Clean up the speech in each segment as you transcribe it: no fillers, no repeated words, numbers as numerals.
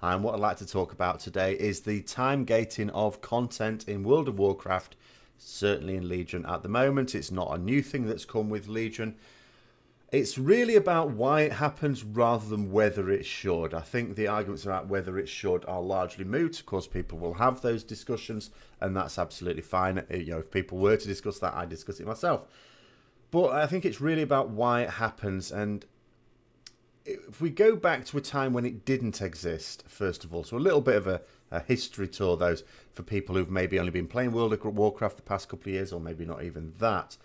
And what I'd like to talk about today is the time gating of content in World of Warcraft, certainly in Legion at the moment. It's not a new thing that's come with Legion. It's really about why it happens rather than whether it should. I think the arguments about whether it should are largely moot. Of course, people will have those discussions, and that's absolutely fine. You know, if people were to discuss that, I discuss it myself. But I think it's really about why it happens. And if we go back to a time when it didn't exist, first of all, so a little bit of a history tour, those for people who've maybe only been playing World of Warcraft the past couple of years, or maybe not even that.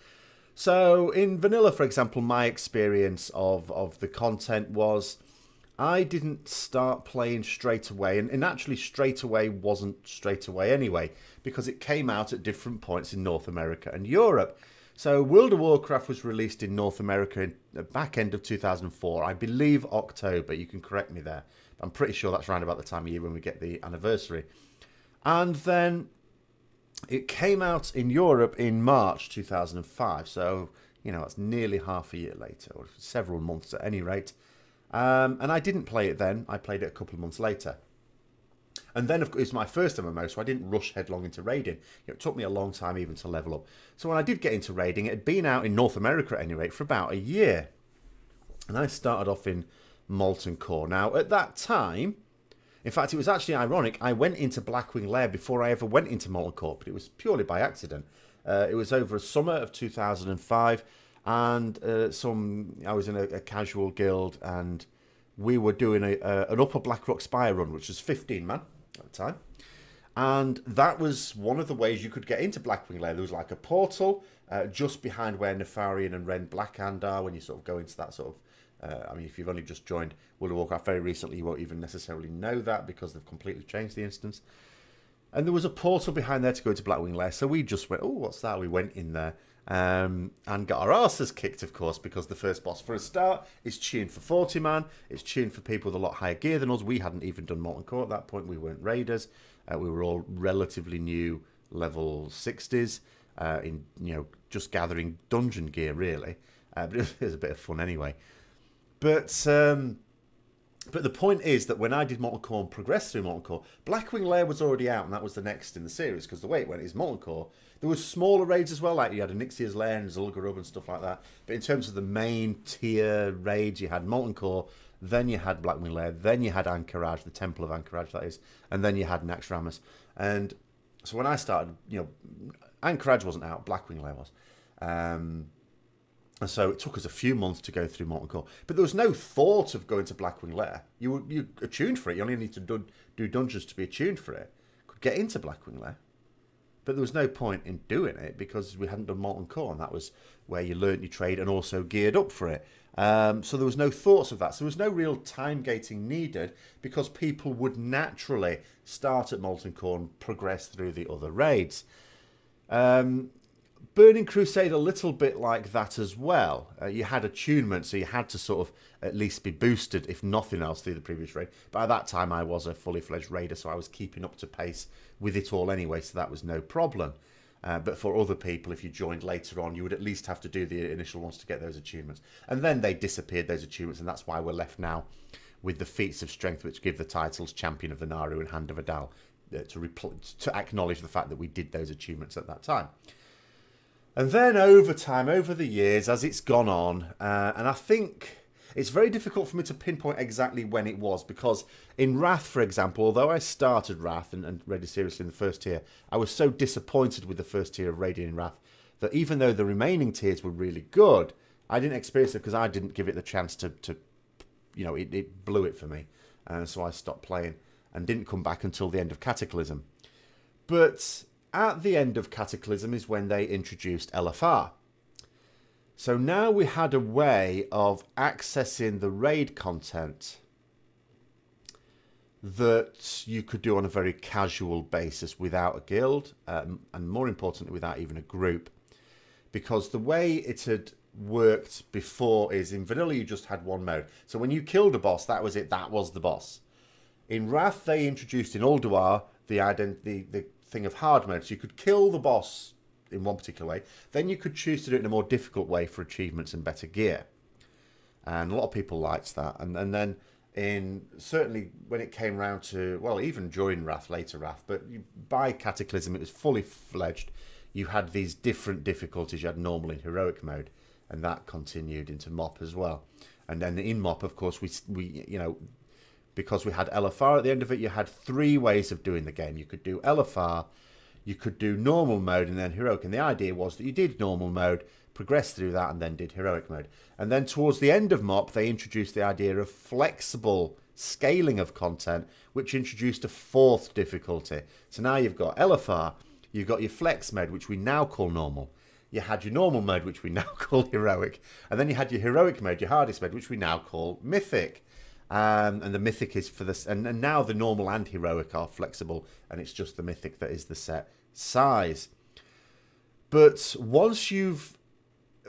So in vanilla, for example, my experience of the content was I didn't start playing straight away, and actually straight away wasn't straight away anyway, because it came out at different points in North America and Europe. So World of Warcraft was released in North America in the back end of 2004, I believe October, you can correct me there. I'm pretty sure that's around about the time of year when we get the anniversary. And then it came out in Europe in March 2005, so, you know, it's nearly half a year later, or several months at any rate. And I didn't play it then, I played it a couple of months later. And then, of course, it's my first MMO, so I didn't rush headlong into raiding. It took me a long time even to level up. So when I did get into raiding, it had been out in North America at any rate for about a year. And I started off in Molten Core. Now, at that time, in fact, it was actually ironic. I went into Blackwing Lair before I ever went into Molten Core, but it was purely by accident. It was over a summer of 2005, and I was in a casual guild, and we were doing an Upper Blackrock Spire run, which was 15 man at the time. And that was one of the ways you could get into Blackwing Lair. There was like a portal just behind where Nefarian and Ren Blackhand are, when you sort of go into that sort of I mean, if you've only just joined World of Warcraft very recently, you won't even necessarily know that because they've completely changed the instance. And there was a portal behind there to go to Blackwing Lair, so we just went, oh, what's that? We went in there and got our arses kicked, of course, because the first boss, for a start, is tuned for 40 man. It's tuned for people with a lot higher gear than us. We hadn't even done Molten Core at that point. We weren't raiders. We were all relatively new level 60s in, you know, just gathering dungeon gear, really. But it was a bit of fun anyway. But the point is that when I did Molten Core and progressed through Molten Core, Blackwing Lair was already out, and that was the next in the series, because the way it went is Molten Core. There was smaller raids as well, like you had Onyxia's Lair and Zul'Gurub and stuff like that. But in terms of the main tier raids, you had Molten Core, then you had Blackwing Lair, then you had Anchorage, the Temple of Anchorage, that is, and then you had Naxxramas. And so when I started, you know, Anchorage wasn't out, Blackwing Lair was. And so it took us a few months to go through Molten Core. But there was no thought of going to Blackwing Lair. You attuned for it. You only need to do dungeons to be attuned for it. Could get into Blackwing Lair. But there was no point in doing it because we hadn't done Molten Core. And that was where you learnt your trade and also geared up for it. So there was no thoughts of that. So there was no real time gating needed because people would naturally start at Molten Core and progress through the other raids. Burning Crusade a little bit like that as well. You had attunement, so you had to sort of at least be boosted, if nothing else, through the previous raid. But at that time, I was a fully fledged raider, so I was keeping up to pace with it all anyway, so that was no problem. But for other people, if you joined later on, you would at least have to do the initial ones to get those attunements. And then they disappeared, those attunements, and that's why we're left now with the feats of strength, which give the titles Champion of the Naru and Hand of Adal, to acknowledge the fact that we did those attunements at that time. And then over time, over the years, as it's gone on, and I think it's very difficult for me to pinpoint exactly when it was, because in Wrath, for example, although I started Wrath and raided seriously in the first tier, I was so disappointed with the first tier of raiding in Wrath that even though the remaining tiers were really good, I didn't experience it because I didn't give it the chance to you know, it blew it for me. And so I stopped playing and didn't come back until the end of Cataclysm. But at the end of Cataclysm is when they introduced LFR. So now we had a way of accessing the raid content that you could do on a very casual basis without a guild, and more importantly, without even a group. Because the way it had worked before is in vanilla you just had one mode. So when you killed a boss, that was it, that was the boss. In Wrath, they introduced in Ulduar the thing of hard mode, so you could kill the boss in one particular way, then you could choose to do it in a more difficult way for achievements and better gear. And a lot of people liked that. And then in certainly when it came round to, well, even during Wrath, later Wrath, but by Cataclysm it was fully fledged. You had these different difficulties. You had normal and heroic mode, and that continued into MOP as well. And then in MOP, of course, we you know, because we had LFR at the end of it, you had 3 ways of doing the game. You could do LFR, you could do normal mode, and then heroic. And the idea was that you did normal mode, progressed through that, and then did heroic mode. And then towards the end of MOP, they introduced the idea of flexible scaling of content, which introduced a 4th difficulty. So now you've got LFR, you've got your flex mode, which we now call normal. You had your normal mode, which we now call heroic. And then you had your heroic mode, your hardest mode, which we now call mythic. And the mythic is for this. And now the normal and heroic are flexible. And it's just the mythic that is the set size. But once you've...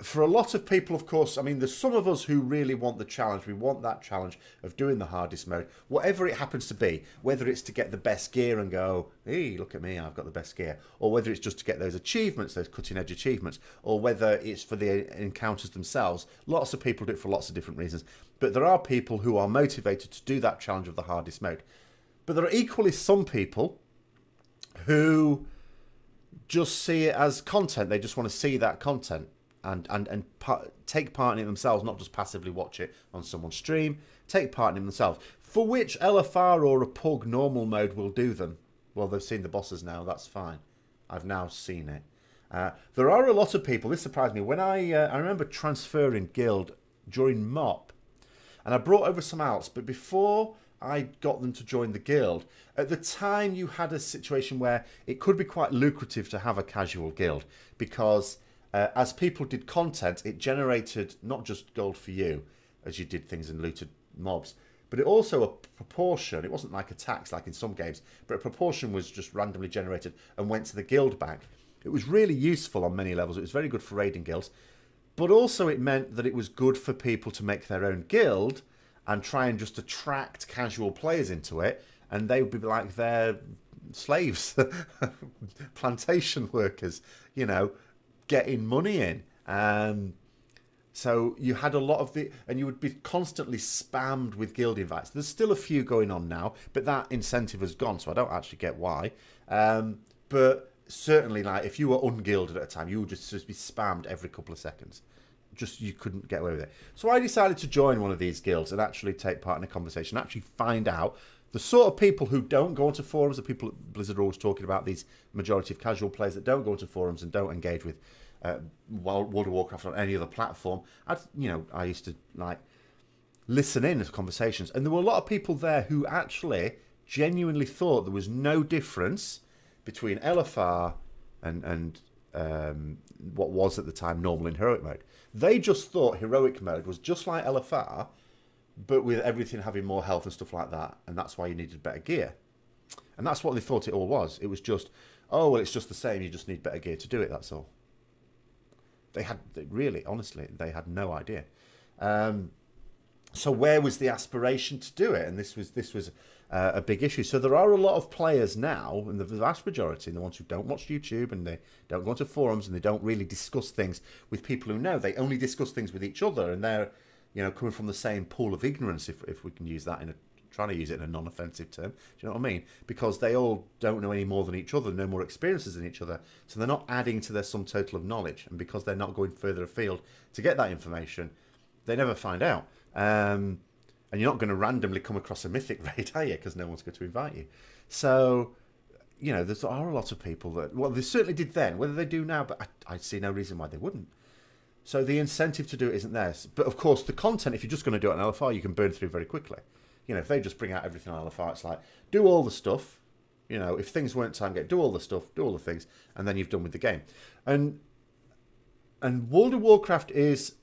For a lot of people, of course, I mean, there's some of us who really want the challenge. We want that challenge of doing the hardest mode, whatever it happens to be, whether it's to get the best gear and go, hey, look at me, I've got the best gear, or whether it's just to get those achievements, those cutting-edge achievements, or whether it's for the encounters themselves. Lots of people do it for lots of different reasons, but there are people who are motivated to do that challenge of the hardest mode. But there are equally some people who just see it as content. They just want to see that content. And take part in it themselves, not just passively watch it on someone's stream. Take part in it themselves, for which LFR or a Pug normal mode will do them. Well, they've seen the bosses now, that's fine. I've now seen it. There are a lot of people, this surprised me, when I remember transferring guild during MOP, and I brought over some alts, but before I got them to join the guild, at the time you had a situation where it could be quite lucrative to have a casual guild, because as people did content, it generated not just gold for you, as you did things and looted mobs, but it also a proportion, it wasn't like a tax like in some games, but a proportion was just randomly generated and went to the guild bank. It was really useful on many levels. It was very good for raiding guilds, but also it meant that it was good for people to make their own guild and try and just attract casual players into it, and they would be like their slaves, plantation workers, you know, getting money in. So you had a lot of the, and you would be constantly spammed with guild invites. There's still a few going on now, but that incentive has gone, so I don't actually get why. But certainly, like, if you were ungilded at a time, you would just be spammed every couple of seconds. Just, you couldn't get away with it. So I decided to join one of these guilds and actually take part in a conversation, actually find out the sort of people who don't go onto forums, the people at Blizzard are always talking about, these majority of casual players that don't go onto forums and don't engage with World of Warcraft on any other platform. I used to like listen in to conversations, and there were a lot of people there who actually genuinely thought there was no difference between LFR and what was at the time normal and heroic mode. They just thought heroic mode was just like LFR, but with everything having more health and stuff like that, and that's why you needed better gear. And that's what they thought it all was. It was just, oh, well, it's just the same, you just need better gear to do it, that's all. Really, honestly, they had no idea. So where was the aspiration to do it? And this was a big issue. So there are a lot of players now, and the vast majority, the ones who don't watch YouTube and they don't go to forums and they don't really discuss things with people who know. They only discuss things with each other, and they're, you know, coming from the same pool of ignorance, if we can use that trying to use it in a non-offensive term. Do you know what I mean? Because they all don't know any more than each other, no more experiences than each other, so they're not adding to their sum total of knowledge, and because they're not going further afield to get that information, they never find out. And you're not going to randomly come across a mythic raid, are you? Because no one's going to invite you. So, you know, there are a lot of people that, well, they certainly did then, whether they do now, but I see no reason why they wouldn't. So the incentive to do it isn't there. But of course, the content, if you're just going to do it on LFR, you can burn through very quickly. You know, if they just bring out everything on LFR, it's like, do all the stuff. You know, if things weren't time, do all the stuff, do all the things, and then you've done with the game. And World of Warcraft is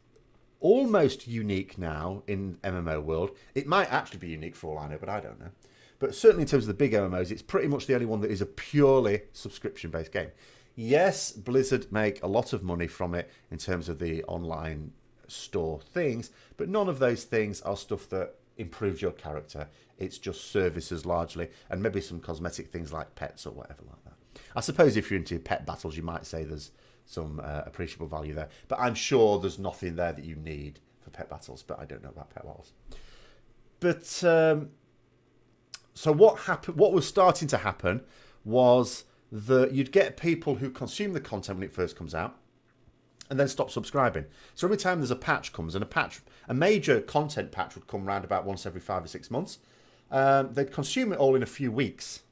almost unique now in MMO world. It might actually be unique for all I know, but I don't know. But certainly in terms of the big MMOs, it's pretty much the only one that is a purely subscription-based game. Yes, Blizzard make a lot of money from it in terms of the online store things, but none of those things are stuff that improves your character. It's just services largely, and maybe some cosmetic things like pets or whatever like that. I suppose if you're into pet battles, you might say there's some appreciable value there, but I'm sure there's nothing there that you need for pet battles, but I don't know about pet battles. But so what happened? What was starting to happen was that you'd get people who consume the content when it first comes out, and then stop subscribing. So every time there's a patch comes, and a major content patch would come around about once every 5 or 6 months, they'd consume it all in a few weeks,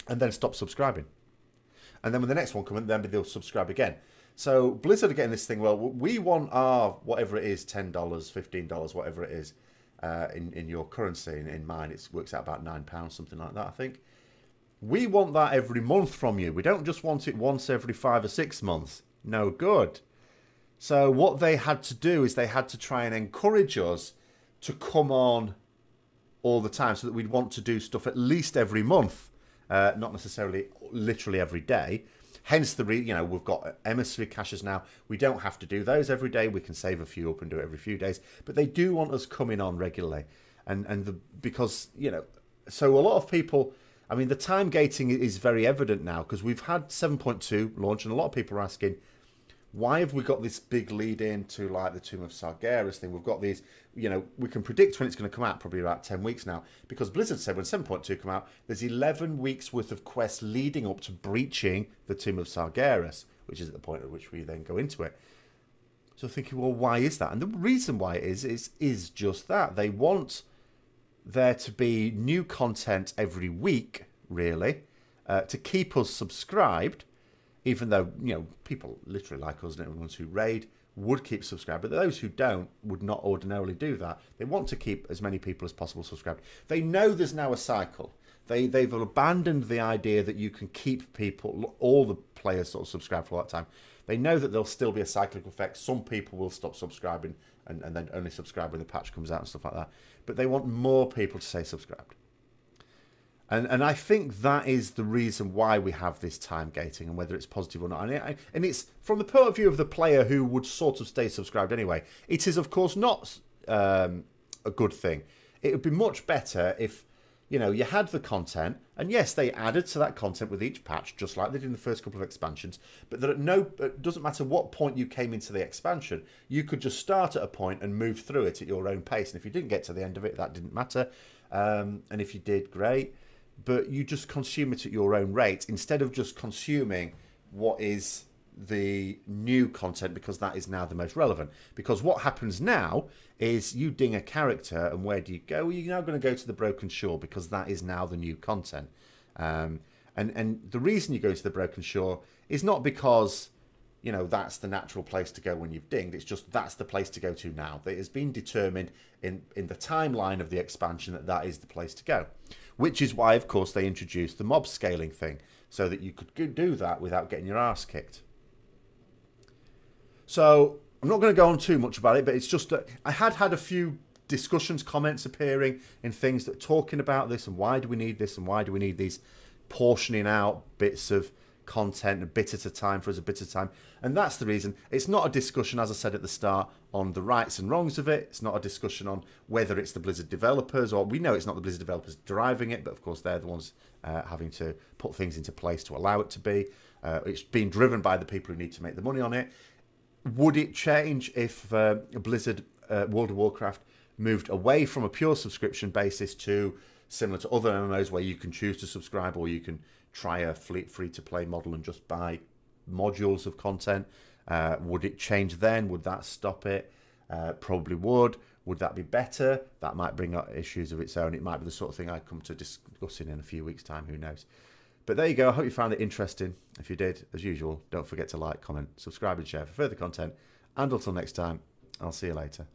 and then stop subscribing. And then when the next one comes, then they'll subscribe again. So Blizzard are getting this thing, well, we want our, whatever it is, $10, $15, whatever it is, in your currency. In mine, it works out about £9, something like that, I think. We want that every month from you. We don't just want it once every 5 or 6 months. No good. So what they had to do is they had to try and encourage us to come on all the time so that we'd want to do stuff at least every month, not necessarily literally every day. Hence the we've got emissary caches now. We don't have to do those every day. We can save a few up and do it every few days. But they do want us coming on regularly, because so a lot of people. I mean, the time gating is very evident now because we've had 7.2 launch, and a lot of people are asking, why have we got this big lead in to like the Tomb of Sargeras thing? We've got these, we can predict when it's going to come out, probably about 10 weeks now, because Blizzard said when 7.2 come out, there's 11 weeks worth of quests leading up to breaching the Tomb of Sargeras, which is at the point at which we then go into it. So thinking, well, why is that? And the reason why it is just that. They want there to be new content every week, really, to keep us subscribed, even though, people literally like us and ones who raid would keep subscribed, but those who don't would not ordinarily do that. They want to keep as many people as possible subscribed. They know there's now a cycle. They've abandoned the idea that you can keep people, all the players sort of subscribed for that time. They know that there'll still be a cyclical effect. Some people will stop subscribing and then only subscribe when the patch comes out and stuff like that. But they want more people to stay subscribed. And I think that is the reason why we have this time gating, and whether it's positive or not. And it's from the point of view of the player who would sort of stay subscribed anyway. It is, of course, not a good thing. It would be much better if, you had the content, and yes, they added to that content with each patch, just like they did in the first couple of expansions, but that it doesn't matter what point you came into the expansion, you could just start at a point and move through it at your own pace. And if you didn't get to the end of it, that didn't matter. And if you did, great. But you just consume it at your own rate instead of just consuming what is the new content, because that is now the most relevant. Because what happens now is you ding a character, and where do you go? Well, you're now going to go to the Broken Shore, because that is now the new content. And the reason you go to the Broken Shore is not because, that's the natural place to go when you've dinged. It's just that's the place to go to now. It has been determined in the timeline of the expansion that is the place to go. Which is why, of course, they introduced the mob scaling thing, so that you could do that without getting your arse kicked. So I'm not going to go on too much about it, but it's just that I had a few discussions, comments appearing in things that are talking about this, and why do we need this, and why do we need these portioning out bits of content a bit at a time for us, a bit at a time. And that's the reason. It's not a discussion, as I said at the start, on the rights and wrongs of it. It's not a discussion on whether it's the Blizzard developers, or we know it's not the Blizzard developers driving it, but of course they're the ones having to put things into place to allow it to be. It's being driven by the people who need to make the money on it. Would it change if Blizzard World of Warcraft moved away from a pure subscription basis to similar to other MMOs where you can choose to subscribe, or you can try a free-to-play model and just buy modules of content? Would it change then? Would that stop it? Probably would. Would that be better? That might bring up issues of its own. It might be the sort of thing I'd come to discussing in a few weeks' time. Who knows? But there you go. I hope you found it interesting. If you did, as usual, don't forget to like, comment, subscribe and share for further content. And until next time, I'll see you later.